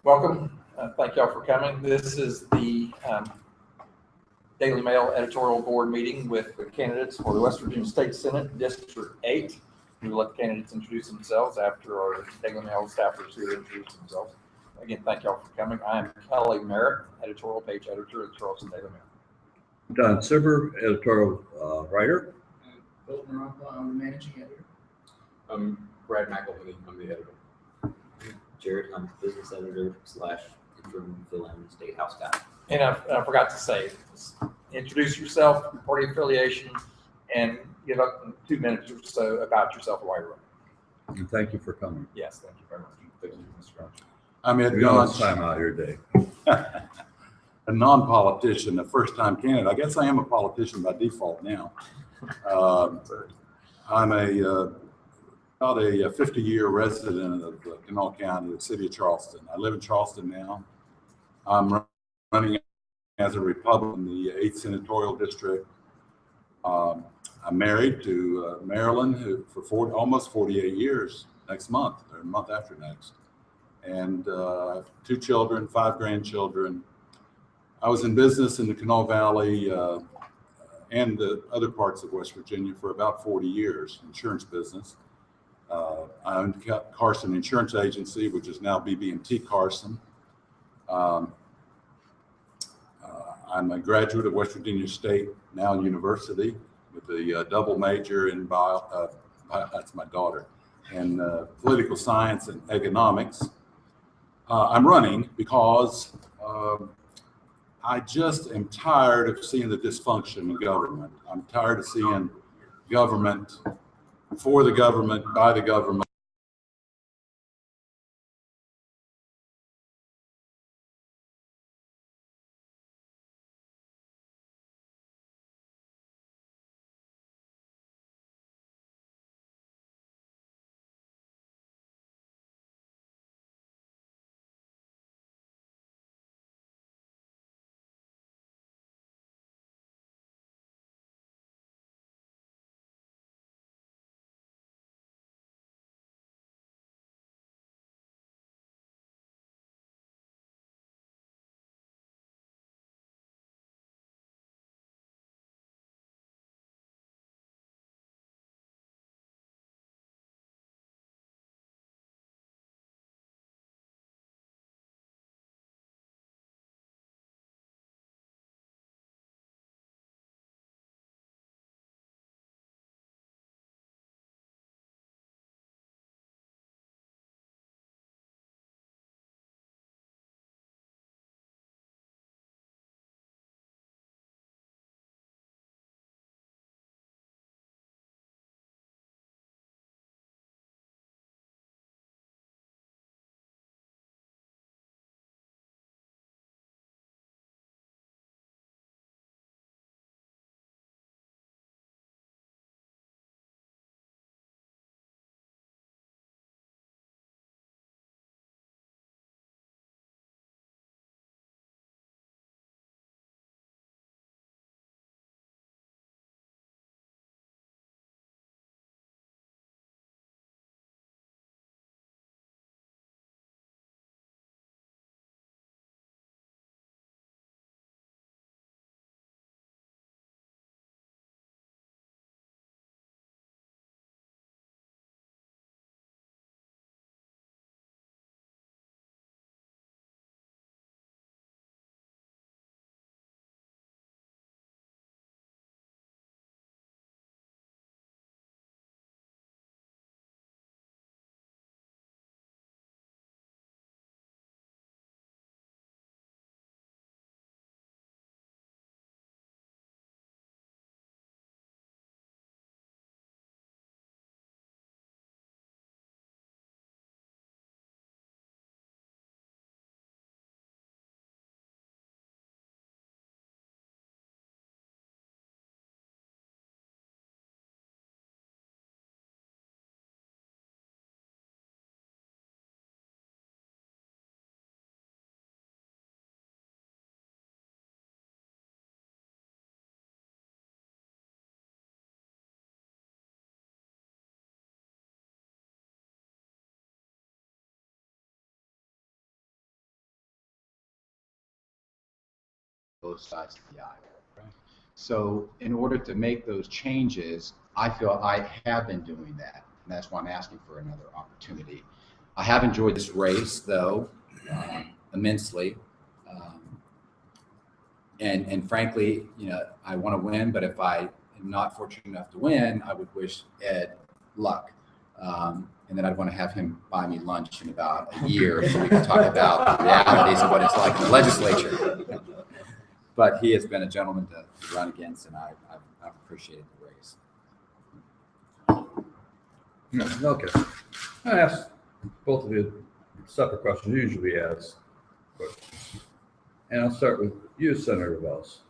Welcome. Thank y'all for coming. This is the Daily Mail editorial board meeting with the candidates for the West Virginia State Senate District 8. We will let the candidates introduce themselves after our Daily Mail staffers here introduce themselves. Again, thank y'all for coming. I am Kelly Merritt, editorial page editor of the Charleston Daily Mail. Don Sibber, editorial writer. Bill Marapa, I'm the managing editor. Brad McElhinney, I'm the editor. Jared, I'm business editor / interim fill-in state house guy. And I forgot to say, introduce yourself, your party affiliation, and give up 2 minutes or so about yourself and why you're running. And thank you for coming. Yes, thank you very much. Thank you, Mr. Gaunch. I'm Ed We don't have Gaunch, time out here, Dave. a non-politician, a first-time candidate. I guess I am a politician by default now. I'm about a 50-year resident of Kanawha County, the city of Charleston. I live in Charleston now. I'm running as a Republican in the 8th Senatorial District. I'm married to Marilyn, who for almost 48 years next month, or a month after next. And I have 2 children, 5 grandchildren. I was in business in the Kanawha Valley and the other parts of West Virginia for about 40 years, insurance business. I owned Carson Insurance Agency, which is now BB&T Carson. I'm a graduate of West Virginia State now University with a double major in that's my daughter, in political science and economics. I'm running because I just am tired of seeing the dysfunction in government. I'm tired of seeing government for the government, by the government. both sides of the aisle. So in order to make those changes, I feel I have been doing that, and that's why I'm asking for another opportunity. I have enjoyed this race, though, immensely. And frankly, you know, I want to win, but if I am not fortunate enough to win, I would wish Ed luck. And then I'd want to have him buy me lunch in about a year so we can talk about the realities of what it's like in the legislature. But he has been a gentleman to run against, and I've appreciated the race. Okay. I asked both of you separate questions, usually ask. And I'll start with you, Senator Wells.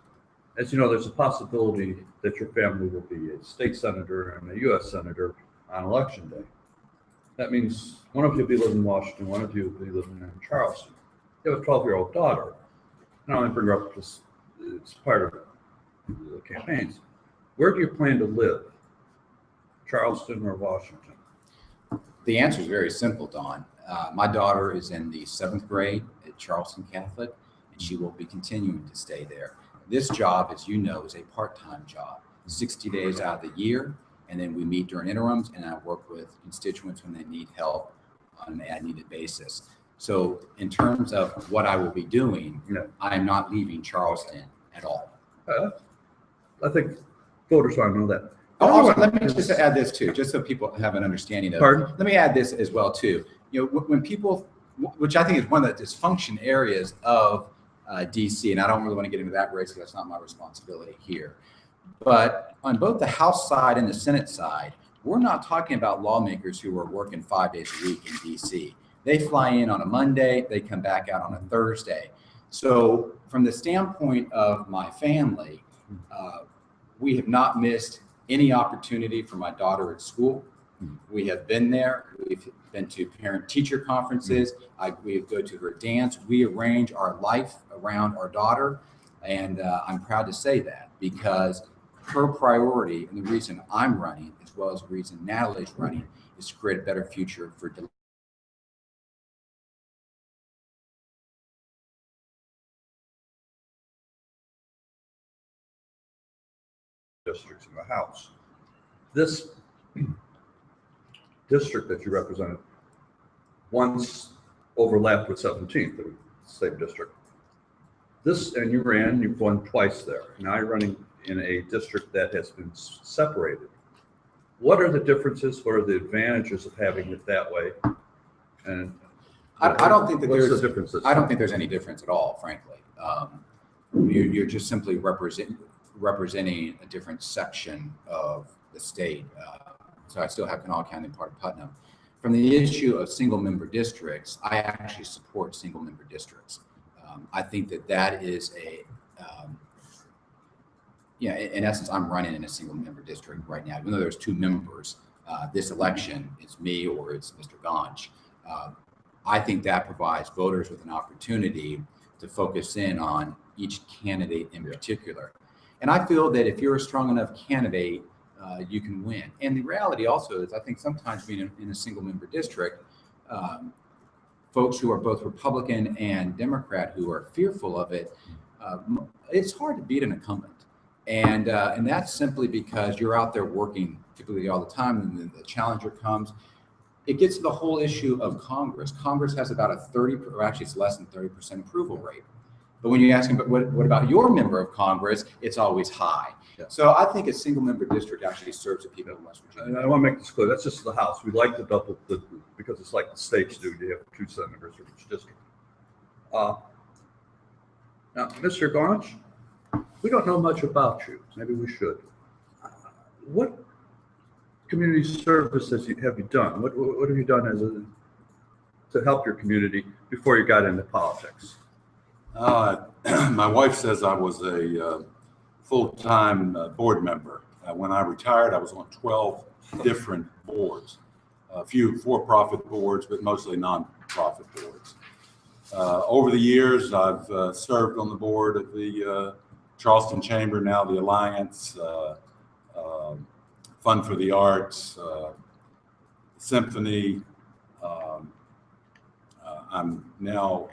As you know, there's a possibility that your family will be a state senator and a U.S. senator on election day. That means one of you will be living in Washington, one of you will be living in Charleston. You have a 12-year-old daughter. And I only bring her up because it's part of the campaigns. Where do you plan to live? Charleston or Washington? The answer is very simple, Don. My daughter is in the 7th grade at Charleston Catholic, and she will be continuing to stay there. This job, as you know, is a part-time job, 60 days out of the year, and then we meet during interims, and I work with constituents when they need help on an as-needed basis. So in terms of what I will be doing, I am not leaving Charleston at all. I think voters want to know that. Also, let me just add this too, just so people have an understanding of. Pardon? Let me add this as well too. You know, when people, which I think is one of the dysfunction areas of DC, and I don't really want to get into that race because that's not my responsibility here. But on both the House side and the Senate side, we're not talking about lawmakers who are working 5 days a week in DC. They fly in on a Monday, they come back out on a Thursday. So from the standpoint of my family, we have not missed any opportunity for my daughter at school. We have been there. We've been to parent-teacher conferences. We go to her dance. We arrange our life around our daughter. And I'm proud to say that because her priority and the reason I'm running, as well as the reason Natalie's running, is to create a better future for districts in the House. This district that you represented once overlapped with 17th, the same district. This, and you've won twice there. Now you're running in a district that has been separated. What are the differences? What are the advantages of having it that way? And I don't think that what's there's the differences? I don't think there's any difference at all, frankly. You're just simply representing a different section of the state. So I still have Kanawha County part of Putnam. From the issue of single member districts, I actually support single member districts. I think that is in essence, I'm running in a single member district right now. Even though there's 2 members, this election, it's me or it's Mr. Gaunch. I think that provides voters with an opportunity to focus in on each candidate in particular. And I feel that if you're a strong enough candidate, you can win. And the reality also is I think sometimes being in a single member district, folks who are both Republican and Democrat who are fearful of it, it's hard to beat an incumbent. And that's simply because you're out there working typically all the time, and then the challenger comes. It gets to the whole issue of Congress. Congress has about a 30, or actually it's less than 30% approval rate. But when you ask them, but what about your member of Congress? It's always high. Yeah. So I think a single member district actually serves the people of West Virginia. And I want to make this clear. That's just the House. We like to double because it's like the states do. You have 2 senators for each district. Now, Mr. Gaunch, we don't know much about you. Maybe we should. What community service have you done? What have you done to help your community before you got into politics? My wife says I was a full-time board member. When I retired, I was on 12 different boards, a few for-profit boards, but mostly non-profit boards. Over the years, I've served on the board of the Charleston Chamber, now the Alliance, Fund for the Arts, Symphony. I'm now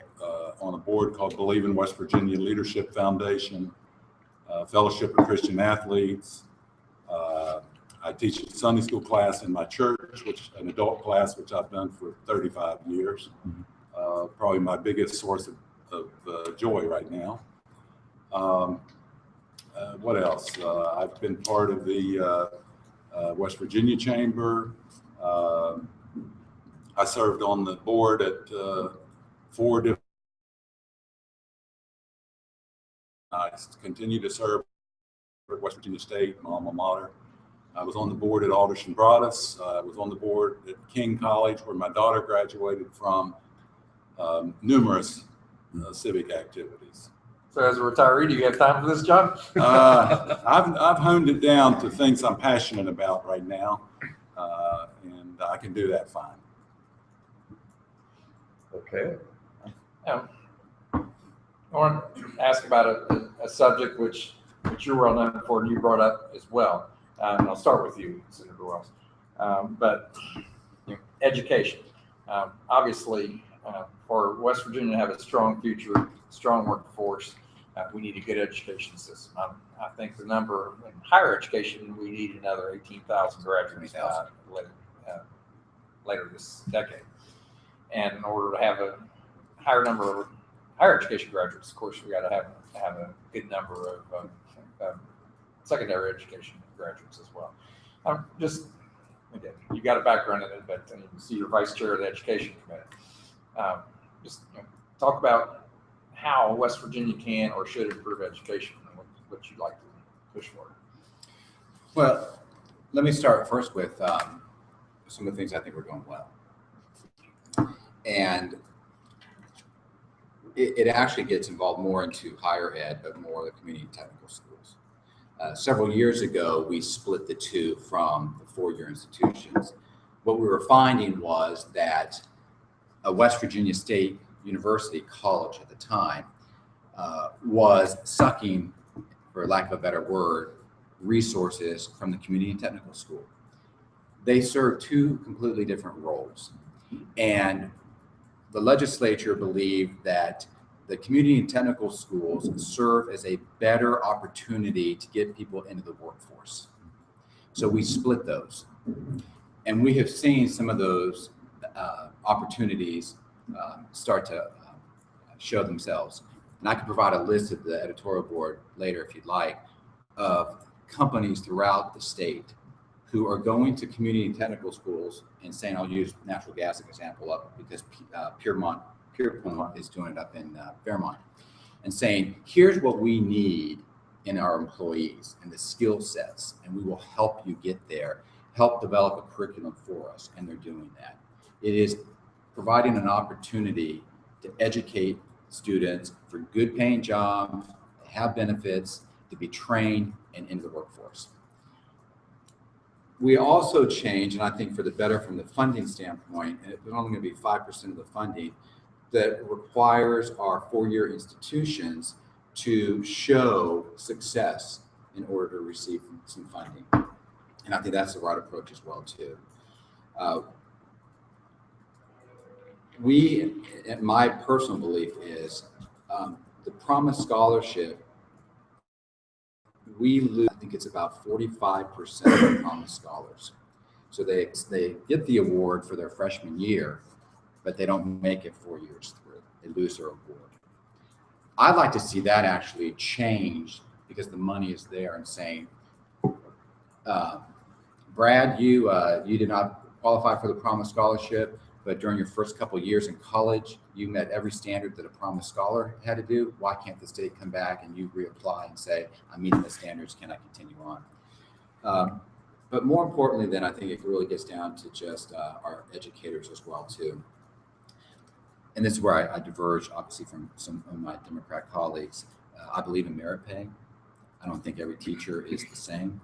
on a board called Believe in West Virginia Leadership Foundation, Fellowship of Christian Athletes. I teach a Sunday school class in my church, which an adult class, which I've done for 35 years. Probably my biggest source of joy right now. What else? I've been part of the West Virginia Chamber. I served on the board at 4 different. I continue to serve at West Virginia State, my alma mater. I was on the board at Alderson Broadus. I was on the board at King College, where my daughter graduated from. Numerous civic activities. So as a retiree, do you have time for this job? I've honed it down to things I'm passionate about right now, and I can do that fine. Okay. I want to ask about a subject which you're well known for and you brought up as well. And I'll start with you, Senator Wells. But education. Obviously, for West Virginia to have a strong future, strong workforce, we need a good education system. I think the number in higher education, we need another 18,000 graduates later this decade. And in order to have a higher number of higher education graduates, of course, we got to have a good number of secondary education graduates as well. Just again, you got a background in it, but you see you're vice chair of the education committee. Talk about how West Virginia can or should improve education and what you'd like to push for. Well, let me start first with some of the things I think we're doing well. And it actually gets involved more into higher ed, but more the community technical schools. Several years ago, we split the two from the four-year institutions. What we were finding was that a West Virginia State University college at the time was sucking, for lack of a better word, resources from the community and technical school. They serve two completely different roles. And the legislature believed that the community and technical schools serve as a better opportunity to get people into the workforce. So we split those. And we have seen some of those opportunities start to show themselves. And I can provide a list of the editorial board later if you'd like, of companies throughout the state who are going to community and technical schools and saying, I'll use natural gas as an example up because Pierpont is doing it up in Fairmont, and saying, here's what we need in our employees and the skill sets, and we will help you get there, help develop a curriculum for us, and they're doing that. It is providing an opportunity to educate students for good paying jobs, have benefits, to be trained and into the workforce. We also changed, and I think for the better from the funding standpoint, and it's only going to be 5% of the funding, that requires our four-year institutions to show success in order to receive some funding. And I think that's the right approach as well too. My personal belief is the Promise Scholarship, we lose, I think it's about 45% of Promise Scholars. So they get the award for their freshman year, but they don't make it 4 years through. They lose their award. I'd like to see that actually change because the money is there and saying, Brad, you did not qualify for the Promise Scholarship, but during your first couple of years in college, you met every standard that a Promise Scholar had to do. Why can't the state come back and you reapply and say, I'm meeting the standards, can I continue on? But more importantly then, I think it really gets down to just our educators as well too. And this is where I diverge obviously from some of my Democrat colleagues. I believe in merit pay. I don't think every teacher is the same.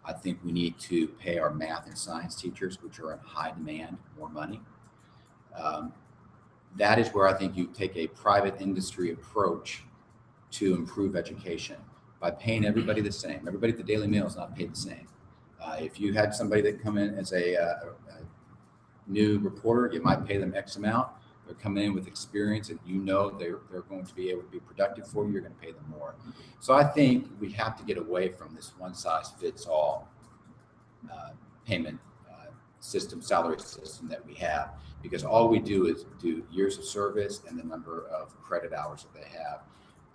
I think we need to pay our math and science teachers, which are in high demand, more money. That is where I think you take a private industry approach to improve education by paying everybody the same. Everybody at the Daily Mail is not paid the same. If you had somebody that come in as a new reporter, you might pay them X amount, They're coming in with experience, and you know they're going to be able to be productive for you. You're going to pay them more. So I think we have to get away from this one-size-fits-all payment system, salary system that we have, because all we do is do years of service and the number of credit hours that they have.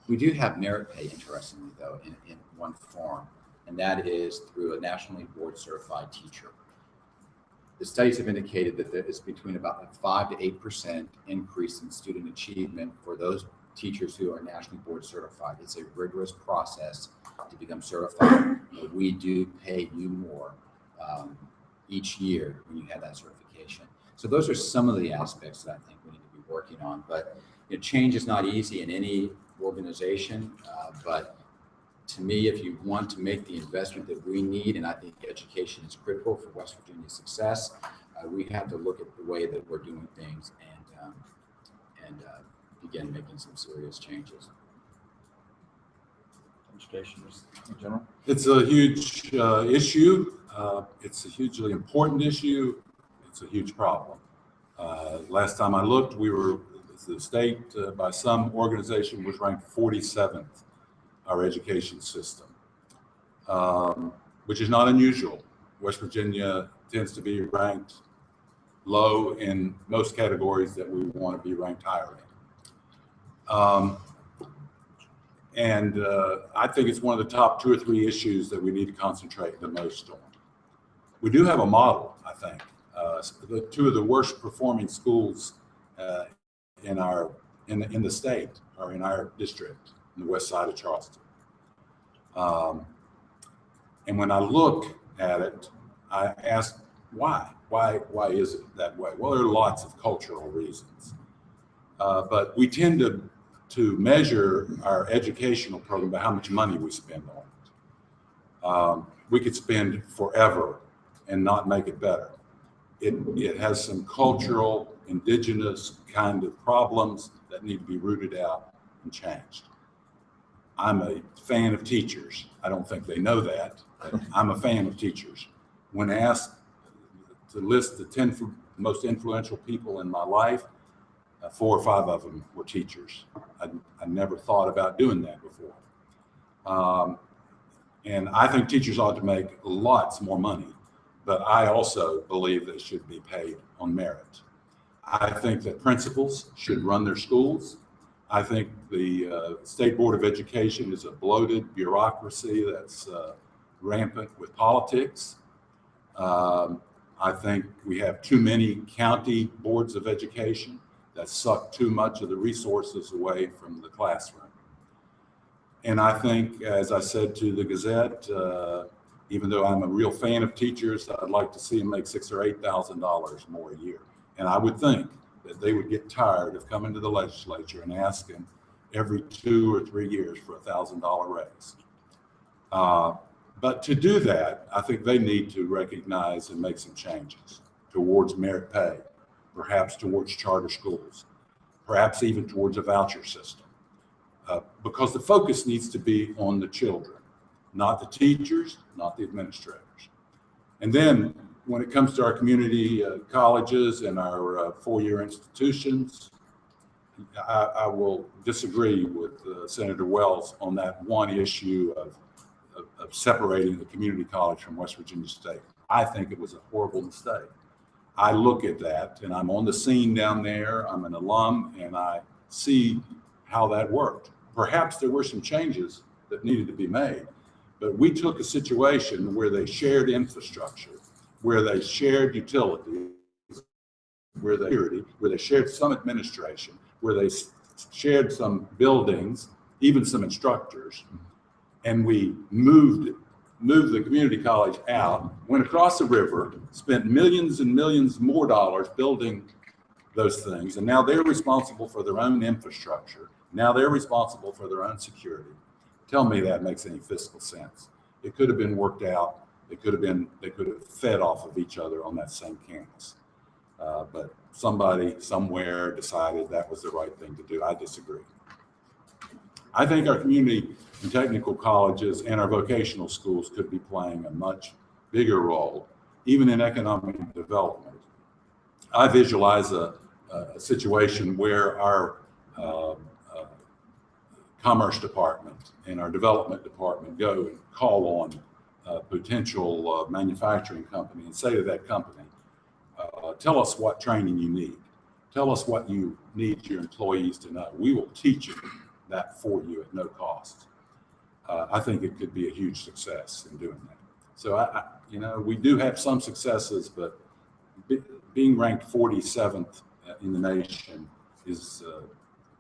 We do have merit pay, interestingly, though, in one form, and that is through a nationally board certified teacher. The studies have indicated that there is between about a 5 to 8% increase in student achievement for those teachers who are nationally board certified. It's a rigorous process to become certified. We do pay you more each year when you have that certification. So those are some of the aspects that I think we need to be working on. But change is not easy in any organization, but to me, if you want to make the investment that we need, and I think education is critical for West Virginia's success, we have to look at the way that we're doing things and begin making some serious changes. Education in general. It's a huge issue. It's a hugely important issue. It's a huge problem. Last time I looked, the state by some organization was ranked 47th, our education system, which is not unusual. West Virginia tends to be ranked low in most categories that we want to be ranked higher in. I think it's one of the top 2 or 3 issues that we need to concentrate the most on. We do have a model, I think. The 2 of the worst performing schools in the state are in our district, in the west side of Charleston. And when I look at it, I ask why? Why is it that way? Well, there are lots of cultural reasons. But we tend to measure our educational program by how much money we spend on it. We could spend forever and not make it better. It has some cultural, indigenous kind of problems that need to be rooted out and changed. I'm a fan of teachers. I don't think they know that, but I'm a fan of teachers. When asked to list the 10 most influential people in my life, 4 or 5 of them were teachers. I never thought about doing that before. And I think teachers ought to make lots more money, but I also believe they should be paid on merit. I think that principals should run their schools. I think the State Board of Education is a bloated bureaucracy that's rampant with politics. I think we have too many county boards of education that suck too much of the resources away from the classroom. And I think, as I said to the Gazette, even though I'm a real fan of teachers, I'd like to see them make $6,000 or $8,000 more a year. And I would think that they would get tired of coming to the legislature and asking every 2 or 3 years for a $1,000 raise. But to do that, I think they need to recognize and make some changes towards merit pay, perhaps towards charter schools, perhaps even towards a voucher system. Because the focus needs to be on the children, not the teachers, not the administrators. And then when it comes to our community colleges and our 4-year institutions, I will disagree with Senator Wells on that one issue of separating the community college from West Virginia State. I think it was a horrible mistake. I look at that, and I'm on the scene down there. I'm an alum, and I see how that worked. Perhaps there were some changes that needed to be made, but we took a situation where they shared infrastructure, where they shared utilities, where they shared some administration, where they shared some buildings, even some instructors, and we moved the community college out, went across the river, spent millions and millions more dollars building those things, and now they're responsible for their own infrastructure. Now they're responsible for their own security. Tell me that makes any fiscal sense. It could have been worked out. They could have fed off of each other on that same campus. But somebody somewhere decided that was the right thing to do. I disagree. I think our community and technical colleges and our vocational schools could be playing a much bigger role, even in economic development. I visualize a a situation where our Commerce Department and our Development Department go and call on a potential manufacturing company and say to that company, tell us what training you need. Tell us what you need your employees to know. We will teach you that for you at no cost. I think it could be a huge success in doing that. So we do have some successes, but being ranked 47th in the nation is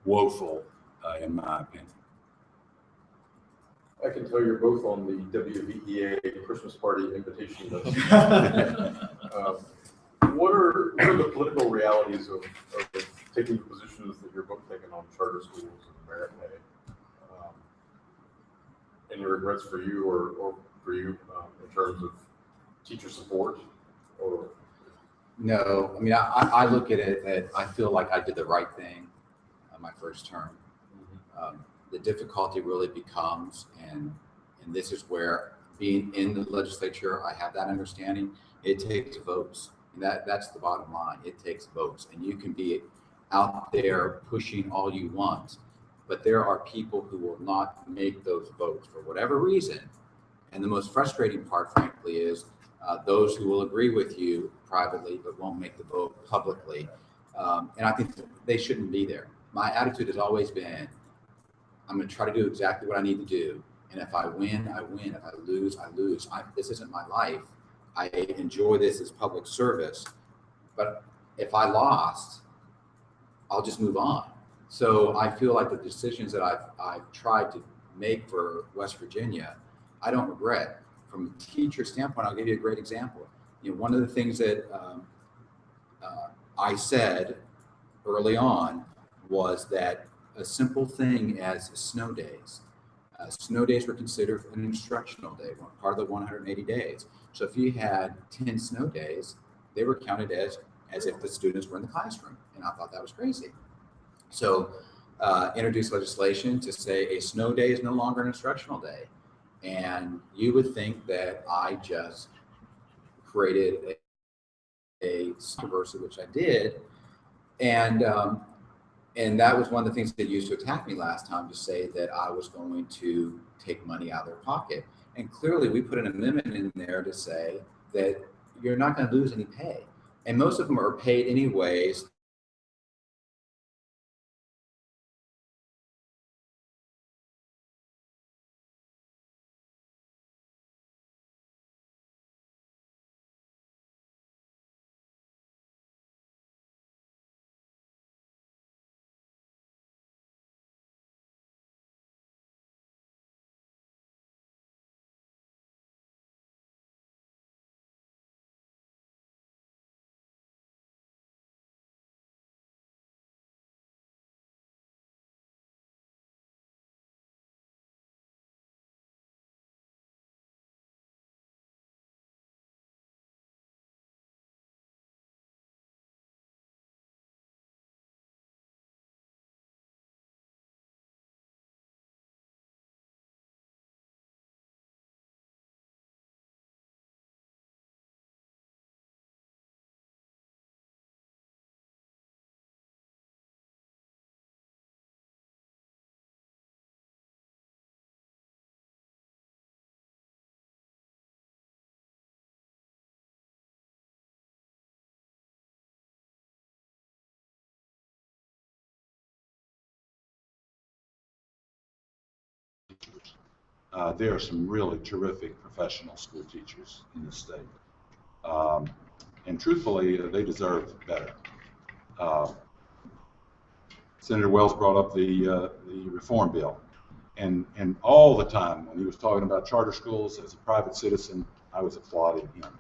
woeful, in my opinion. I can tell you're both on the WVEA Christmas party invitation list. What are the political realities of taking the positions that you're both taking on charter schools and merit pay? Any regrets for you or for you in terms of teacher support? Or No, I mean, I look at it that I feel like I did the right thing on my first term. The difficulty really becomes, and this is where being in the legislature, I have that understanding, it takes votes. And that's the bottom line. It takes votes. And you can be out there pushing all you want, but there are people who will not make those votes for whatever reason. And the most frustrating part, frankly, is those who will agree with you privately but won't make the vote publicly. And I think they shouldn't be there. My attitude has always been, I'm going to try to do exactly what I need to do. And if I win, I win. If I lose, I lose. This isn't my life. I enjoy this as public service. But if I lost, I'll just move on. So I feel like the decisions that I've tried to make for West Virginia, I don't regret. From a teacher standpoint, I'll give you a great example. One of the things that I said early on was that a simple thing as snow days. Snow days were considered an instructional day, part of the 180 days. So if you had 10 snow days, they were counted as if the students were in the classroom. And I thought that was crazy. So introduced legislation to say a snow day is no longer an instructional day. And you would think that I just created a controversy, which I did. And that was one of the things they used to attack me last time, to say that I was going to take money out of their pocket. And clearly we put an amendment in there to say that you're not going to lose any pay. And most of them are paid anyways. There are some really terrific professional school teachers in the state. And truthfully, they deserve better. Senator Wells brought up the reform bill. And all the time when he was talking about charter schools as a private citizen, I was applauding him.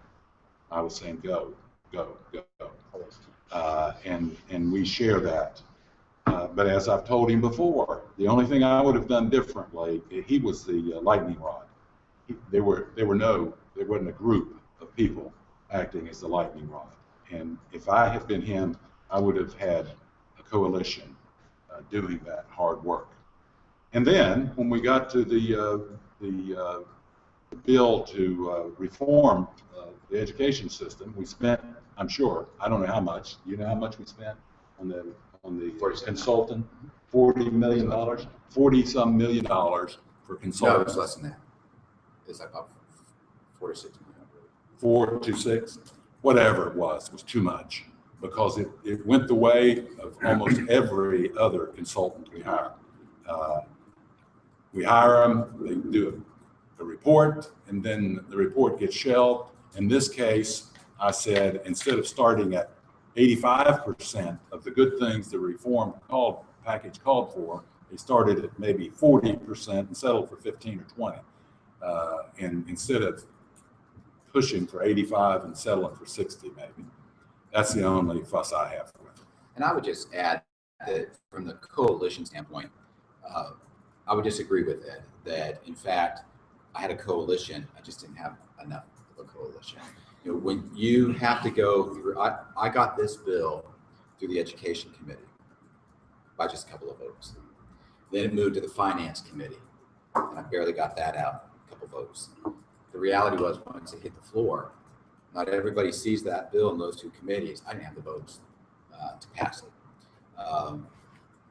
I was saying, go, go, go. And we share that. But as I've told him before, the only thing I would have done differently, he was the lightning rod. There wasn't a group of people acting as the lightning rod. And if I had been him, I would have had a coalition doing that hard work. And then when we got to the bill to reform the education system, we spent, I'm sure, I don't know how much, you know how much we spent on the consultant, $40 million, 40-some million dollars for No, consultants. it's less than that. It's like about 4 to 6 million. 4 to 6, whatever it was too much, because it went the way of almost every other consultant we hire. We hire them, they do a report, and then the report gets shelved. In this case, I said, instead of starting at 85% of the good things the reform package called for, they started at maybe 40% and settled for 15 or 20. And instead of pushing for 85 and settling for 60 maybe. That's the only fuss I have with it. And I would just add that from the coalition standpoint, I would disagree with Ed, that in fact, I had a coalition, I just didn't have enough of a coalition. You know, when you have to go through, I got this bill through the education committee by just a couple of votes. Then it moved to the finance committee, and I barely got that out, a couple votes. The reality was, once it hit the floor, not everybody sees that bill in those two committees. I didn't have the votes to pass it.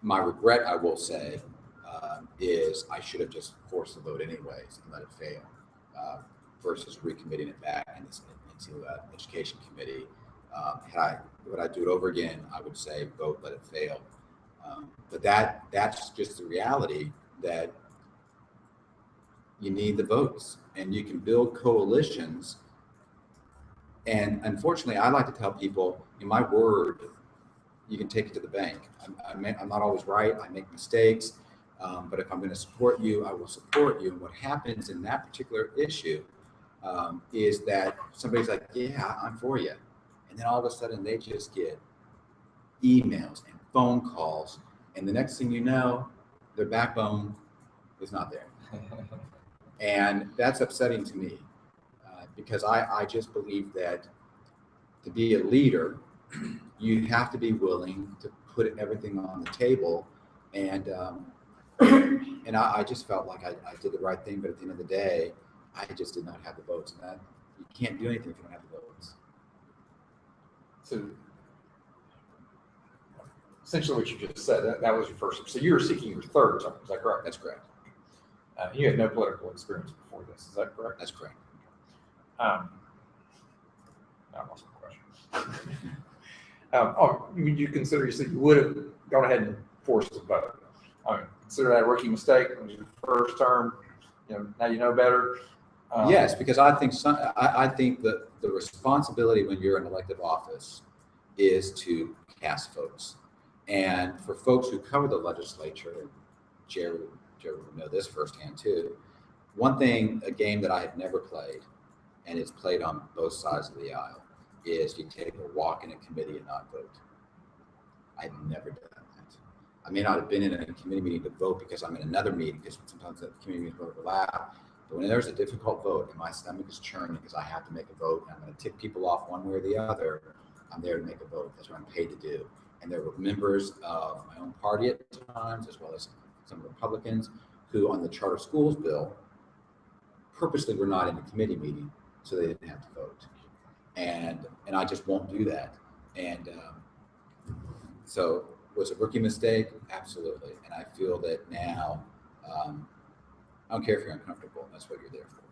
My regret, I will say, is I should have just forced the vote anyways and let it fail, versus recommitting it back into education committee. Would I do it over again? I would say vote, let it fail. But that's just the reality, that you need the votes, and you can build coalitions. And unfortunately, I like to tell people, in my word, you can take it to the bank. I'm not always right. I make mistakes. But if I'm going to support you, I will support you. And what happens in that particular issue is that somebody's like, yeah, I'm for you. And then all of a sudden they just get emails and phone calls. And the next thing you know, their backbone is not there. And that's upsetting to me, because I just believe that to be a leader, you have to be willing to put everything on the table. And I just felt like I did the right thing, but at the end of the day, I just did not have the votes. And that you can't do anything if you don't have the votes. So essentially what you just said, that was your first, so you were seeking your third term, is that correct? That's correct. You had no political experience before this, is that correct? That's correct. I lost my question. Would you consider, you said you would have gone ahead and forced a vote? Consider that a rookie mistake? It was your first term, now you know better. Yes, because I think I think that the responsibility when you're in elected office is to cast votes. And for folks who cover the legislature, Jerry would know this firsthand too. One thing, a game that I have never played, and it's played on both sides of the aisle, is you take a walk in a committee and not vote. I've never done that. I may not have been in a committee meeting to vote because I'm in another meeting, because sometimes the committee meetings overlap. But when there's a difficult vote and my stomach is churning because I have to make a vote and I'm going to tick people off one way or the other, I'm there to make a vote. That's what I'm paid to do. And there were members of my own party at times, as well as some Republicans, who on the charter schools bill purposely were not in the committee meeting so they didn't have to vote. And I just won't do that. And so was a rookie mistake? Absolutely. And I feel that now, I don't care if you're uncomfortable, that's what you're there for.